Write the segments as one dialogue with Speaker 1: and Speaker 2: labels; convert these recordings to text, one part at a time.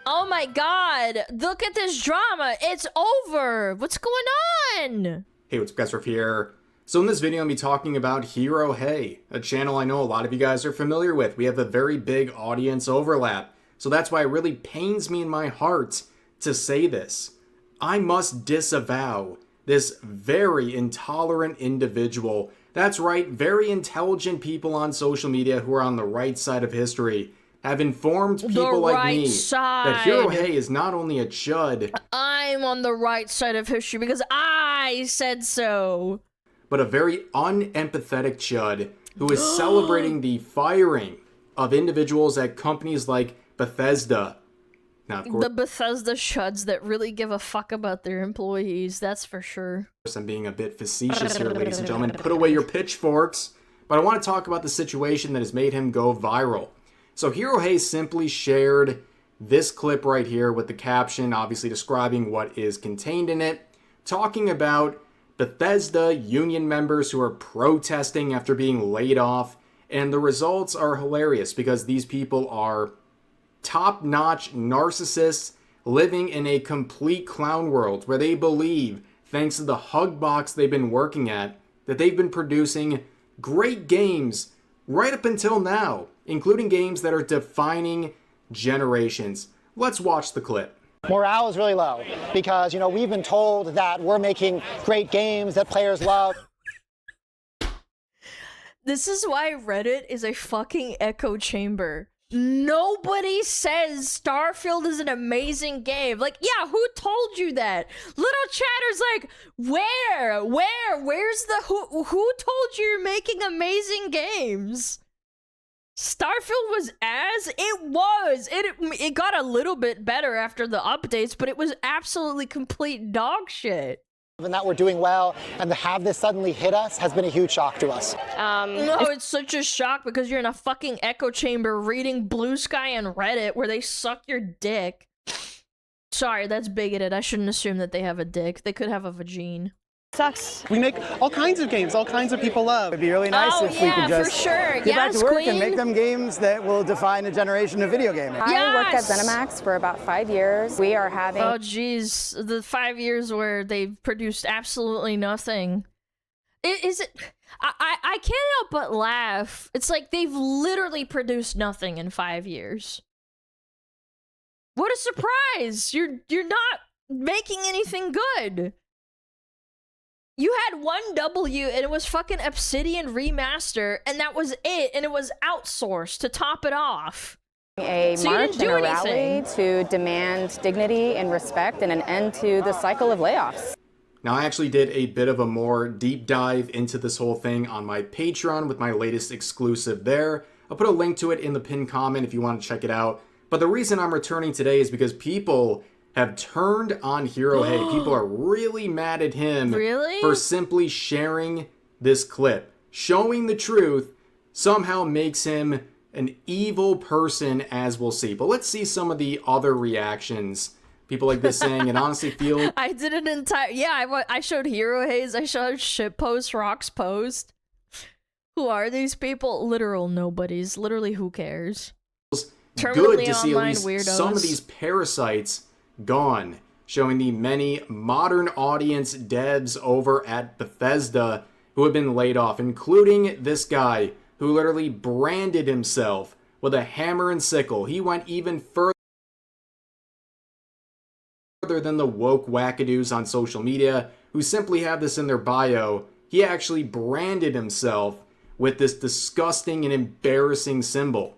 Speaker 1: Oh my god, look at this drama. It's over. What's going on?
Speaker 2: Hey, what's up guys, Riff here. So in this video, I'm going to be talking about Hero Hey, a channel I know a lot of you guys are familiar with. We have a very big audience overlap. So that's why it really pains me in my heart to say this. I must disavow this very intolerant individual. That's right, very intelligent people on social media who are on the right side of history have informed people like me that Hero Hey is not only a chud.
Speaker 1: I'm on the right side of history because I said so.
Speaker 2: But a very unempathetic chud who is celebrating the firing of individuals at companies like Bethesda. Now, of course,
Speaker 1: the Bethesda chuds that really give a fuck about their employees, that's for sure.
Speaker 2: I'm being a bit facetious here, ladies and gentlemen. Put away your pitchforks. But I want to talk about the situation that has made him go viral. So Hero Hey simply shared this clip right here with the caption, obviously describing what is contained in it, talking about Bethesda union members who are protesting after being laid off, and the results are hilarious because these people are top-notch narcissists living in a complete clown world where they believe, thanks to the hug box they've been working at, that they've been producing great games right up until now, including games that are defining generations. Let's watch the clip.
Speaker 3: Morale is really low because, you know, we've been told that we're making great games that players love.
Speaker 1: This is why Reddit is a fucking echo chamber. Nobody says Starfield is an amazing game. Like, yeah, who told you that? Little chatter's like, where's the, who told you you're making amazing games? Starfield was it got a little bit better after the updates, but it was absolutely complete dog shit.
Speaker 3: And that we're doing well, and to have this suddenly hit us has been a huge shock to us.
Speaker 1: No, it's such a shock because you're in a fucking echo chamber reading Blue Sky and Reddit where they suck your dick. Sorry, that's bigoted. I shouldn't assume that they have a dick. They could have a vagine.
Speaker 4: Sucks.
Speaker 5: We make all kinds of games, all kinds of people love.
Speaker 6: It'd be really nice if we could just
Speaker 1: for sure.
Speaker 6: get back to work and make them games that will define a generation of video gaming.
Speaker 4: I worked at ZeniMax for about 5 years. We are having...
Speaker 1: Oh, geez. The 5 years where they've produced absolutely nothing. Is it... I can't help but laugh. It's like they've literally produced nothing in 5 years. What a surprise! You're not making anything good. You had one W, and it was fucking Obsidian Remaster, and that was it, and it was outsourced to top it off.
Speaker 4: A march and a rally to demand dignity and respect and an end to the cycle of layoffs.
Speaker 2: Now, I actually did a bit of a more deep dive into this whole thing on my Patreon with my latest exclusive there. I'll put a link to it in the pinned comment if you want to check it out. But the reason I'm returning today is because people have turned on Hero Hey. People are really mad at him for simply sharing this clip. Showing the truth somehow makes him an evil person, as we'll see. But let's see some of the other reactions. People like this saying, and honestly feel...
Speaker 1: I did an entire... Yeah, I showed Hero Hayes. I showed Shitpost, Rock's Post. Who are these people? Literal nobodies. Literally, who cares?
Speaker 2: Good to see at least some of these parasites gone, showing the many modern audience devs over at Bethesda who have been laid off, including this guy who literally branded himself with a hammer and sickle. He went even further than the woke wackadoos on social media who simply have this in their bio. He actually branded himself with this disgusting and embarrassing symbol.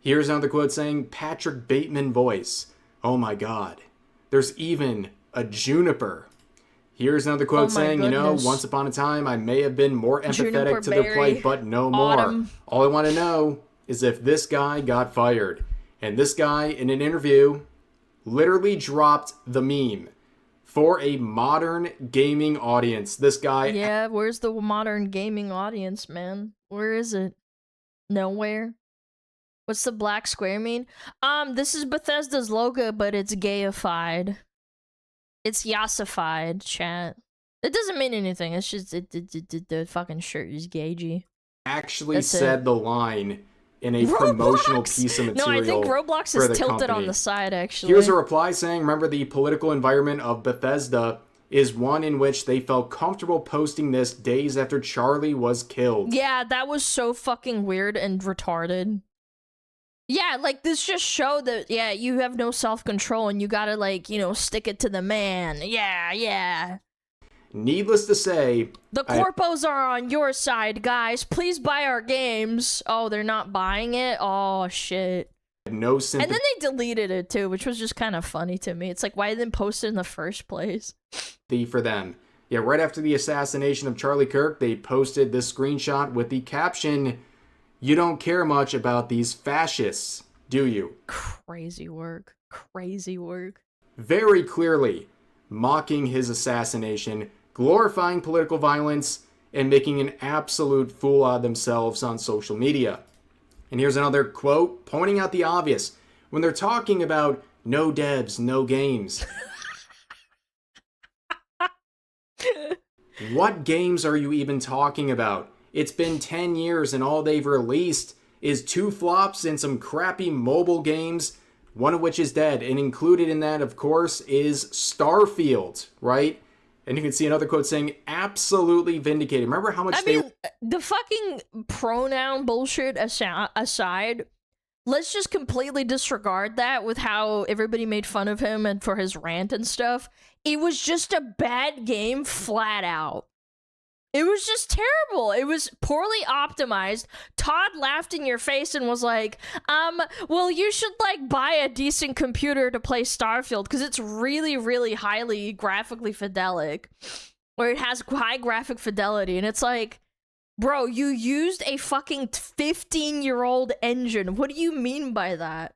Speaker 2: Here's another quote saying, Patrick Bateman voice. Oh my god. There's even a juniper. Here's another quote saying, you know, once upon a time, I may have been more empathetic to their plight, but no more. All I want to know is if this guy got fired. And this guy, in an interview, literally dropped the meme for a modern gaming audience. This guy...
Speaker 1: Yeah, where's the modern gaming audience, man? Where is it? Nowhere. What's the black square mean? This is Bethesda's logo, but it's gayified. It's yassified, chat. It doesn't mean anything. It's just the fucking shirt is gagey.
Speaker 2: Actually said the line in a promotional piece of material.
Speaker 1: No, I think Roblox is tilted
Speaker 2: company.
Speaker 1: on the side, actually.
Speaker 2: Here's a reply saying, remember, the political environment of Bethesda is one in which they felt comfortable posting this days after Charlie was killed.
Speaker 1: Yeah, that was so fucking weird and retarded. Yeah, like, this just showed that, yeah, you have no self-control and you gotta, like, you know, stick it to the man. Yeah.
Speaker 2: Needless to say...
Speaker 1: The corpos are on your side, guys. Please buy our games. Oh, they're not buying it? Oh, shit.
Speaker 2: No sympathy.
Speaker 1: And then they deleted it, too, which was just kind of funny to me. It's like, why didn't they post it in the first place?
Speaker 2: For them. Yeah, right after the assassination of Charlie Kirk, they posted this screenshot with the caption, "You don't care much about these fascists, do you?"
Speaker 1: Crazy work. Crazy work.
Speaker 2: Very clearly mocking his assassination, glorifying political violence, and making an absolute fool out of themselves on social media. And here's another quote pointing out the obvious. When they're talking about no devs, no games. What games are you even talking about? It's been 10 years and all they've released is 2 flops and some crappy mobile games, one of which is dead. And included in that, of course, is Starfield, right? And you can see another quote saying, absolutely vindicated. Remember how much
Speaker 1: the fucking pronoun bullshit aside, let's just completely disregard that with how everybody made fun of him and for his rant and stuff. It was just a bad game flat out. It was just terrible. It was poorly optimized. Todd laughed in your face and was like, well, you should, like, buy a decent computer to play Starfield because it's really, really highly graphically fidelic. Or it has high graphic fidelity. And it's like, bro, you used a fucking 15-year-old engine. What do you mean by that?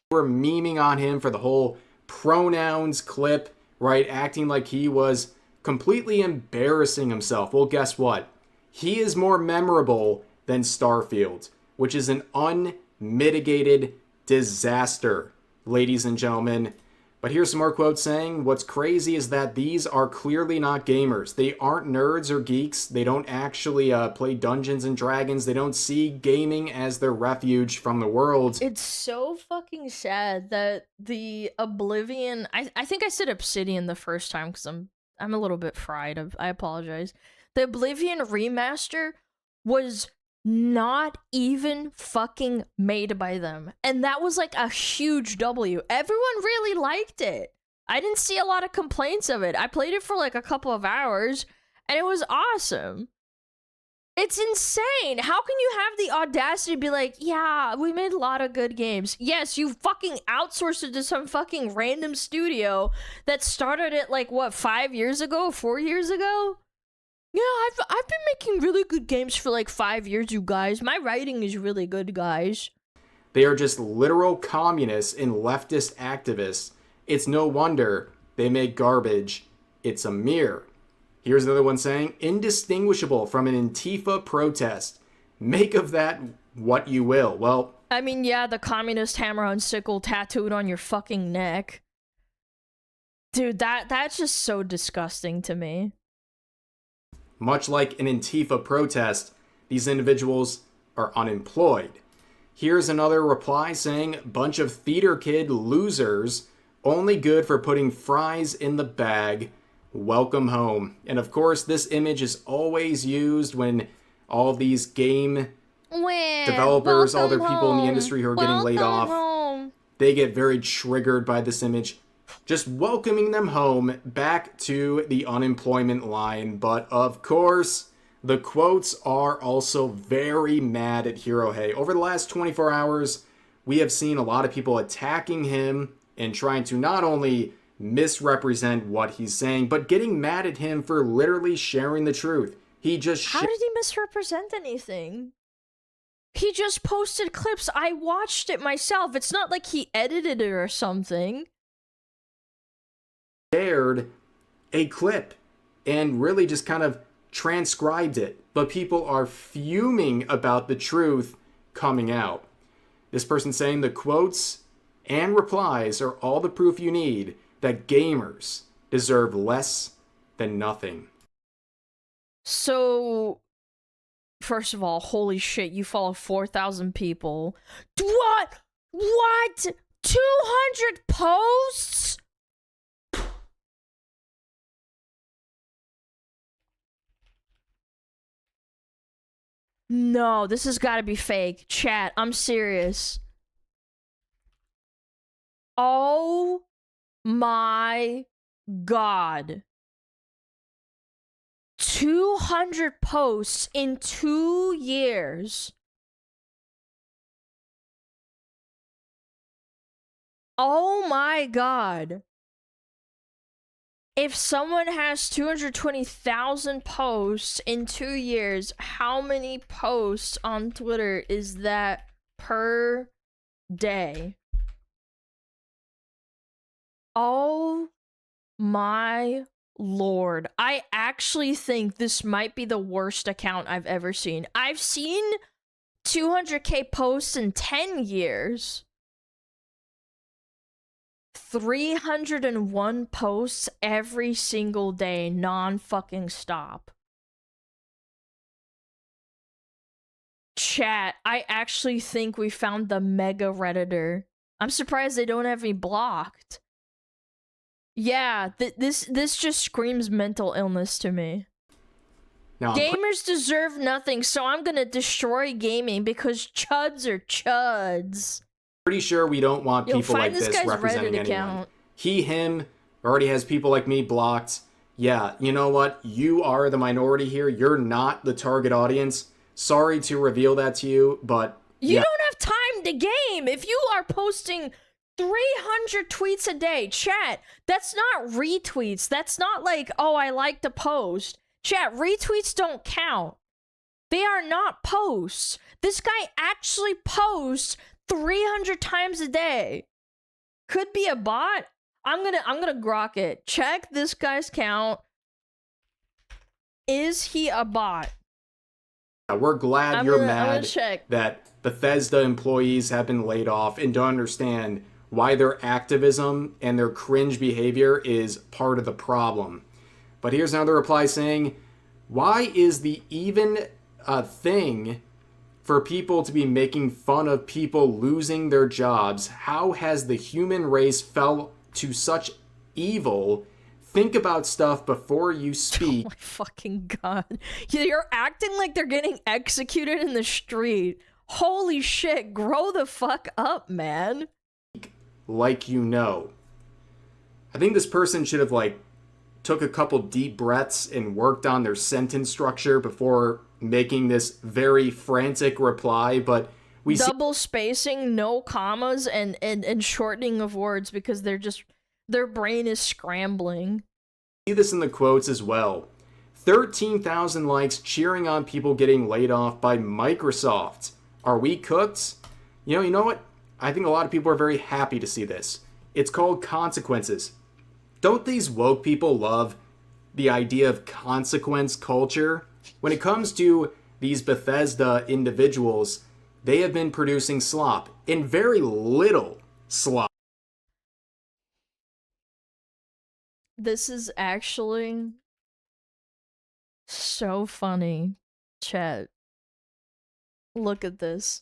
Speaker 2: We're memeing on him for the whole pronouns clip, right? Acting like he was completely embarrassing himself. Well, guess what? He is more memorable than Starfield, which is an unmitigated disaster, ladies and gentlemen. But here's some more quotes saying, what's crazy is that these are clearly not gamers. They aren't nerds or geeks. They don't actually play Dungeons and Dragons. They don't see gaming as their refuge from the world.
Speaker 1: It's so fucking sad that the Oblivion... I think I said Obsidian the first time because I'm a little bit fried. I apologize. The Oblivion remaster was not even fucking made by them. And that was like a huge W. Everyone really liked it. I didn't see a lot of complaints of it. I played it for like a couple of hours and it was awesome. It's insane. How can you have the audacity to be like, yeah, we made a lot of good games. Yes, you fucking outsourced it to some fucking random studio that started it like, what, 5 years ago? 4 years ago? Yeah, I've been making really good games for like 5 years, you guys. My writing is really good, guys.
Speaker 2: They are just literal communists and leftist activists. It's no wonder they make garbage. It's a mirror. Here's another one saying, indistinguishable from an Antifa protest. Make of that what you will. Well,
Speaker 1: I mean, yeah, the communist hammer and sickle tattooed on your fucking neck. Dude, that's just so disgusting to me.
Speaker 2: Much like an Antifa protest, these individuals are unemployed. Here's another reply saying, bunch of theater kid losers, only good for putting fries in the bag. Welcome home. And of course, this image is always used when all these game developers, all their people in the industry who are getting laid off, they get very triggered by this image. Just welcoming them home back to the unemployment line. But of course, the quotes are also very mad at Hirohei. Over the last 24 hours, we have seen a lot of people attacking him and trying to not only misrepresent what he's saying, but getting mad at him for literally sharing the truth.
Speaker 1: How did he misrepresent anything? He just posted clips. I watched it myself. It's not like he edited it or something.
Speaker 2: Shared a clip and really just kind of transcribed it, but people are fuming about the truth coming out. This person saying the quotes and replies are all the proof you need that gamers deserve less than nothing.
Speaker 1: So, first of all, holy shit, you follow 4,000 people. What? What? 200 posts? No, this has got to be fake. Chat, I'm serious. Oh my god. 200 posts in 2 years. Oh my god. If someone has 220,000 posts in 2 years, how many posts on Twitter is that per day? Oh my lord. I actually think this might be the worst account I've ever seen. I've seen 200k posts in 10 years. 301 posts every single day, non-fucking stop. Chat, I actually think we found the mega Redditor. I'm surprised they don't have me blocked. Yeah, this just screams mental illness to me.
Speaker 2: Now,
Speaker 1: Gamers deserve nothing, so I'm gonna destroy gaming because chuds are chuds.
Speaker 2: pretty sure we don't want
Speaker 1: Yo,
Speaker 2: people like
Speaker 1: find this
Speaker 2: this
Speaker 1: guy's
Speaker 2: representing
Speaker 1: Reddit
Speaker 2: anyone.
Speaker 1: account.
Speaker 2: He, him, already has people like me blocked. Yeah, you know what? You are the minority here. You're not the target audience. Sorry to reveal that to you, but
Speaker 1: You
Speaker 2: yeah.
Speaker 1: don't have time to game. If you are posting 300 tweets a day, chat, that's not retweets. That's not like, oh, I like to post. Chat, retweets don't count. They are not posts. This guy actually posts 300 times a day. Could be a bot. I'm gonna grok it. Check this guy's count. Is he a bot?
Speaker 2: We're glad
Speaker 1: I'm
Speaker 2: you're
Speaker 1: gonna
Speaker 2: mad
Speaker 1: check.
Speaker 2: that Bethesda employees have been laid off and don't understand why their activism and their cringe behavior is part of the problem. But here's another reply saying, why is the even a thing for people to be making fun of people losing their jobs? How has the human race fell to such evil? Think about stuff before you speak.
Speaker 1: Oh my fucking god. You're acting like they're getting executed in the street. Holy shit, grow the fuck up, man.
Speaker 2: Like you know. I think this person should have took a couple deep breaths and worked on their sentence structure before making this very frantic reply, but we
Speaker 1: double spacing, no commas, and shortening of words because their brain is scrambling.
Speaker 2: See this in the quotes as well. 13,000 likes cheering on people getting laid off by Microsoft. Are we cooked? You know what? I think a lot of people are very happy to see this. It's called consequences. Don't these woke people love the idea of consequence culture? When it comes to these Bethesda individuals, they have been producing slop, and very little slop.
Speaker 1: This is actually so funny, chat. Look at this.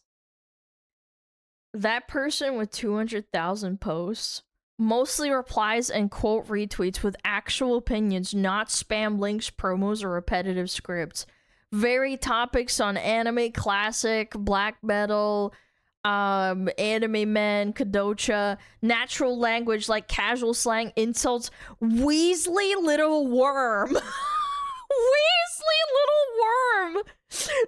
Speaker 1: That person with 200,000 posts mostly replies and quote retweets with actual opinions, not spam links, promos, or repetitive scripts. Very topics on anime, classic, black metal, anime men, kadocha, natural language like casual slang, insults, Weasley little worm. Weasley little worm.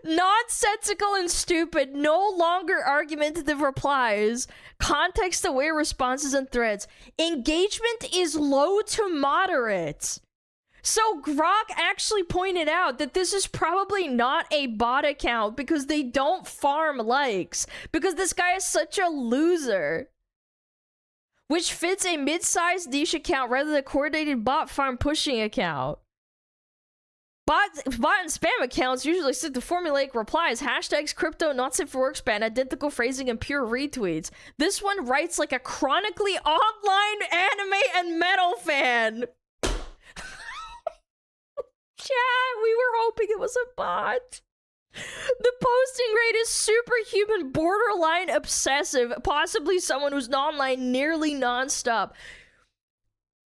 Speaker 1: Nonsensical and stupid, no longer argumentative replies, context-aware responses and threads. Engagement is low to moderate. So Grok actually pointed out that this is probably not a bot account because they don't farm likes, because this guy is such a loser. Which fits a mid-sized niche account rather than a coordinated bot farm pushing account. Bot and spam accounts usually stick to formulaic replies, hashtags, crypto, not safe for work spam, identical phrasing, and pure retweets. This one writes like a chronically online anime and metal fan. Chat, we were hoping it was a bot. The posting rate is superhuman, borderline obsessive, possibly someone who's online nearly nonstop.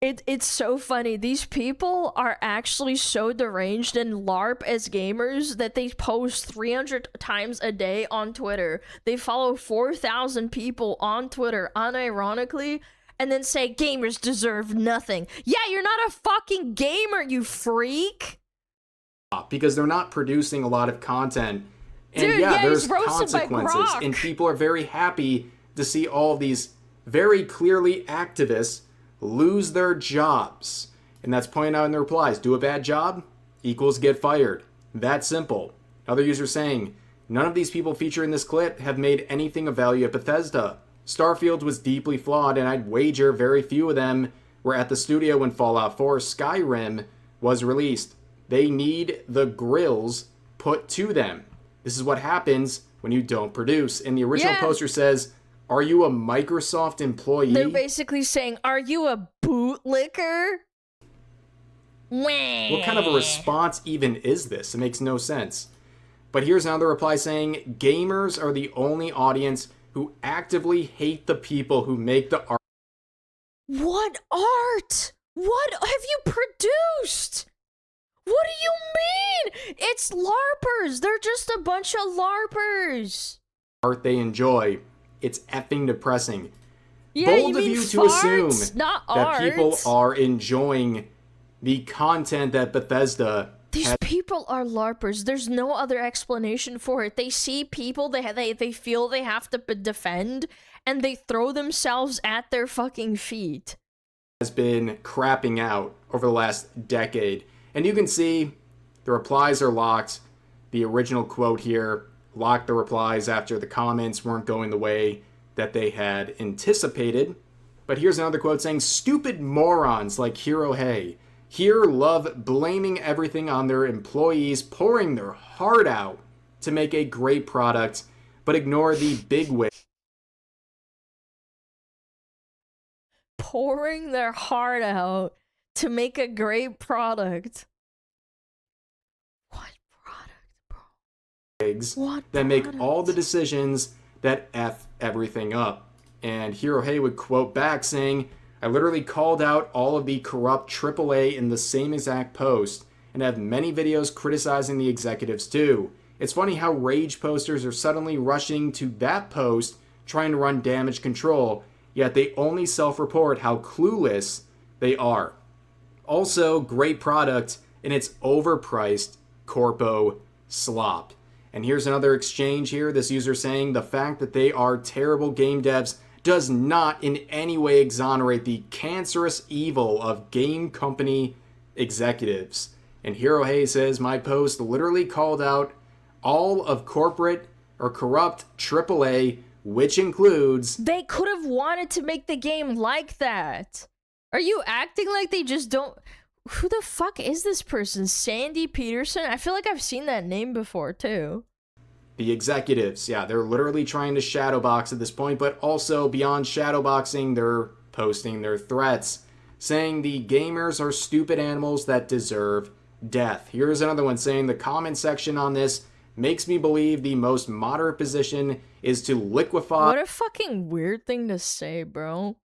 Speaker 1: It's so funny. These people are actually so deranged and LARP as gamers that they post 300 times a day on Twitter. They follow 4,000 people on Twitter, unironically, and then say gamers deserve nothing. Yeah, you're not a fucking gamer, you freak!
Speaker 2: Because they're not producing a lot of content. And
Speaker 1: Dude,
Speaker 2: yeah,
Speaker 1: he's
Speaker 2: there's
Speaker 1: roasted by
Speaker 2: consequences.
Speaker 1: Grok.
Speaker 2: And people are very happy to see all of these very clearly activists lose their jobs. And that's pointed out in the replies. Do a bad job equals get fired. That simple. Other users saying, none of these people featured in this clip have made anything of value at Bethesda. Starfield was deeply flawed, and I'd wager very few of them were at the studio when Fallout 4 Skyrim was released. They need the grills put to them. This is what happens when you don't produce. And the original poster says, are you a Microsoft employee?
Speaker 1: They're basically saying, are you a bootlicker?
Speaker 2: What kind of a response even is this? It makes no sense. But here's another reply saying, gamers are the only audience who actively hate the people who make the art.
Speaker 1: What art? What have you produced? What do you mean? It's LARPers. They're just a bunch of LARPers.
Speaker 2: Art they enjoy. It's effing depressing.
Speaker 1: Yeah,
Speaker 2: Bold of you to
Speaker 1: farts,
Speaker 2: assume
Speaker 1: not
Speaker 2: that
Speaker 1: art.
Speaker 2: people are enjoying the content that Bethesda
Speaker 1: These people are LARPers. There's no other explanation for it. They see people they feel they have to defend, and they throw themselves at their fucking feet.
Speaker 2: Has been crapping out over the last decade. And you can see the replies are locked. The original quote here locked the replies after the comments weren't going the way that they had anticipated. But here's another quote saying, stupid morons like Hero Hey here love blaming everything on their employees, pouring their heart out to make a great product, but ignore the big wig.
Speaker 1: Pouring their heart out to make a great product. What product, bro? What
Speaker 2: that make
Speaker 1: product?
Speaker 2: all the decisions that F everything up. And Hero Hey would quote back saying, I literally called out all of the corrupt AAA in the same exact post, and have many videos criticizing the executives too. It's funny how rage posters are suddenly rushing to that post trying to run damage control, yet they only self-report how clueless they are. Also, great product, and it's overpriced corpo slop. And here's another exchange here. This user saying the fact that they are terrible game devs does not in any way exonerate the cancerous evil of game company executives. And Hero Hey says, my post literally called out all of corporate or corrupt AAA, which includes...
Speaker 1: They could have wanted to make the game like that. Are you acting like they just don't... Who the fuck is this person? Sandy Peterson? I feel like I've seen that name before, too.
Speaker 2: The executives, yeah, they're literally trying to shadowbox at this point, but also beyond shadowboxing, they're posting their threats, saying the gamers are stupid animals that deserve death. Here's another one saying the comment section on this makes me believe the most moderate position is to liquefy...
Speaker 1: What a fucking weird thing to say, bro.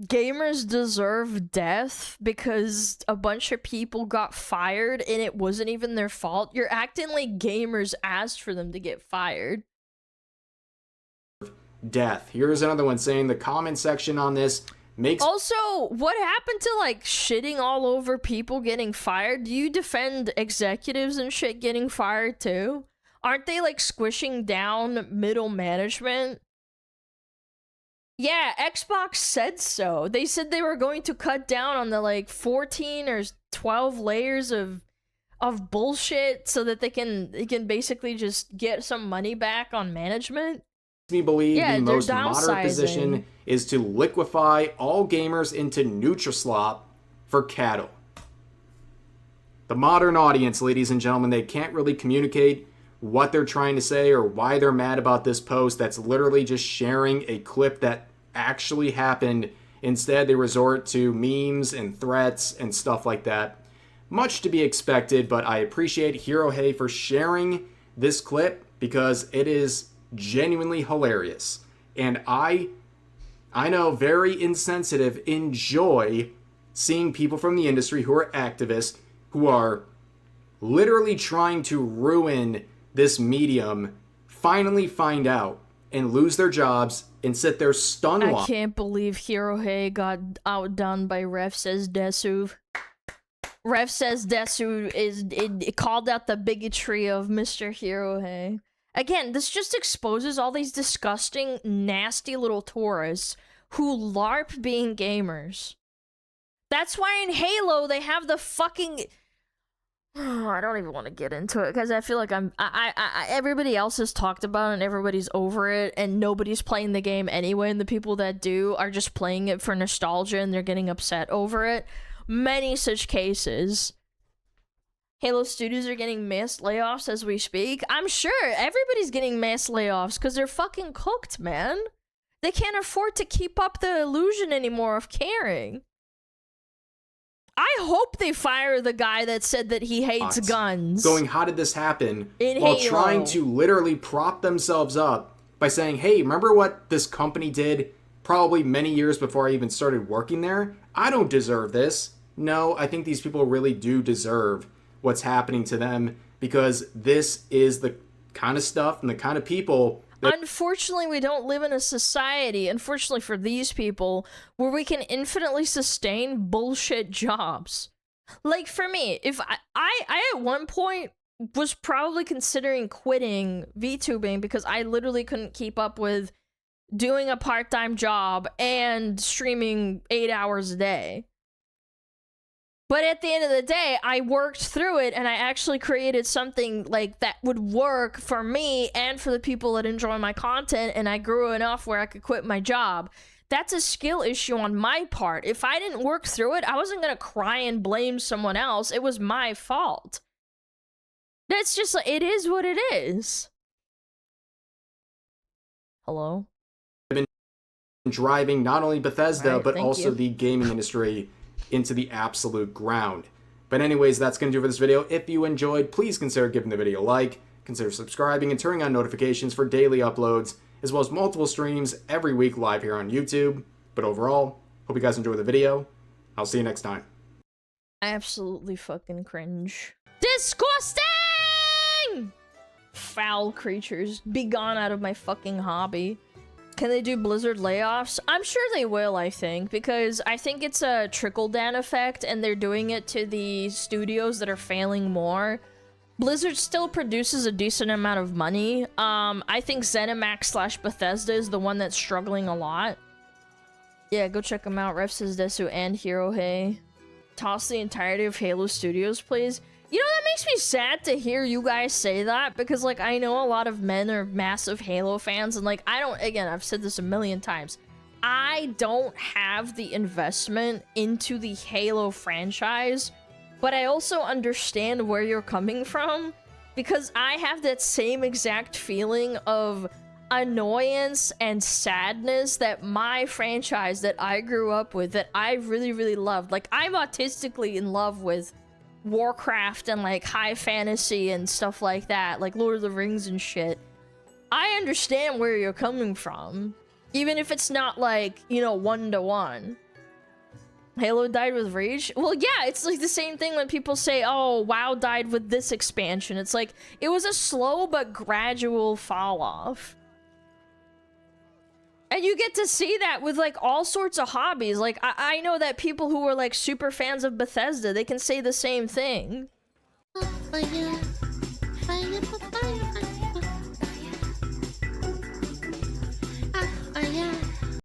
Speaker 1: Gamers deserve death because a bunch of people got fired and it wasn't even their fault. You're acting like gamers asked for them to get fired.
Speaker 2: Death. Here's another one saying the comment section on this makes...
Speaker 1: Also, what happened to like shitting all over people getting fired? Do you defend executives and shit getting fired too? Aren't they like squishing down middle management? Yeah, Xbox said so. They said they were going to cut down on the like 14 or 12 layers of bullshit so that they can basically just get some money back on management.
Speaker 2: Me believe the most moderate position is to liquefy all gamers into Nutrislop for cattle. The modern audience, ladies and gentlemen, they can't really communicate what they're trying to say or why they're mad about this post that's literally just sharing a clip that actually happened Instead, they resort to memes and threats and stuff like that. Much to be expected, but I appreciate Hirohei for sharing this clip because it is genuinely hilarious. And I know, very insensitive, enjoy seeing people from the industry who are activists, who are literally trying to ruin this medium, finally find out and lose their jobs and sit there stonewalled.
Speaker 1: I can't believe Hirohei got outdone by Ref Says Desu. Ref Says Desu it called out the bigotry of Mr. Hirohei. Again, this just exposes all these disgusting, nasty little tourists who LARP being gamers. That's why in Halo they have the fucking... I don't even want to get into it because I feel like everybody else has talked about it and everybody's over it and nobody's playing the game anyway, and the people that do are just playing it for nostalgia and they're getting upset over it. Many such cases. Halo studios are getting mass layoffs as we speak. I'm sure everybody's getting mass layoffs because they're fucking cooked, man. They can't afford to keep up the illusion anymore of caring. I hope they fire the guy that said that he hates guns.
Speaker 2: Going, how did this happen?
Speaker 1: In
Speaker 2: While
Speaker 1: Halo.
Speaker 2: trying to literally prop themselves up by saying, hey, remember what this company did probably many years before I even started working there? I don't deserve this. No, I think these people really do deserve what's happening to them because this is the kind of stuff and the kind of people that...
Speaker 1: Unfortunately, we don't live in a society, unfortunately for these people, where we can infinitely sustain bullshit jobs. Like, for me, if I at one point was probably considering quitting VTubing because I literally couldn't keep up with doing a part-time job and streaming 8 hours a day. But at the end of the day, I worked through it and I actually created something like that would work for me and for the people that enjoy my content, and I grew enough where I could quit my job. That's a skill issue on my part. If I didn't work through it, I wasn't gonna cry and blame someone else. It was my fault. That's just like, it is what it is. Hello?
Speaker 2: I've been driving not only Bethesda,
Speaker 1: Right,
Speaker 2: but
Speaker 1: thank
Speaker 2: also
Speaker 1: you.
Speaker 2: the gaming industry into the absolute ground. But anyways, that's going to do for this video. If you enjoyed, please consider giving the video a like, consider subscribing, and turning on notifications for daily uploads, as well as multiple streams every week live here on YouTube. But overall, hope you guys enjoy the video. I'll see you next time.
Speaker 1: Absolutely fucking cringe. Disgusting! Foul creatures. Be gone out of my fucking hobby. Can they do Blizzard layoffs? I'm sure they will, I think, because I think it's a trickle-down effect, and they're doing it to the studios that are failing more. Blizzard still produces a decent amount of money. I think ZeniMax / Bethesda is the one that's struggling a lot. Yeah, go check them out. Ref Says Desu and Hirohei. Toss the entirety of Halo Studios, please. You know, that makes me sad to hear you guys say that, because, like, I know a lot of men are massive Halo fans, and, like, I don't, again, I've said this a million times, I don't have the investment into the Halo franchise, but I also understand where you're coming from, because I have that same exact feeling of annoyance and sadness that my franchise that I grew up with, that I really, really loved, like, I'm autistically in love with Warcraft and like high fantasy and stuff like that, like Lord of the Rings and shit. I understand where you're coming from, even if it's not like, you know, 1-to-1. Halo died with Reach? Well, yeah, it's like the same thing when people say, oh, WoW died with this expansion. It's like, it was a slow but gradual fall off. And you get to see that with, like, all sorts of hobbies. Like, I know that people who are, like, super fans of Bethesda, they can say the same thing.
Speaker 7: Oh, yeah.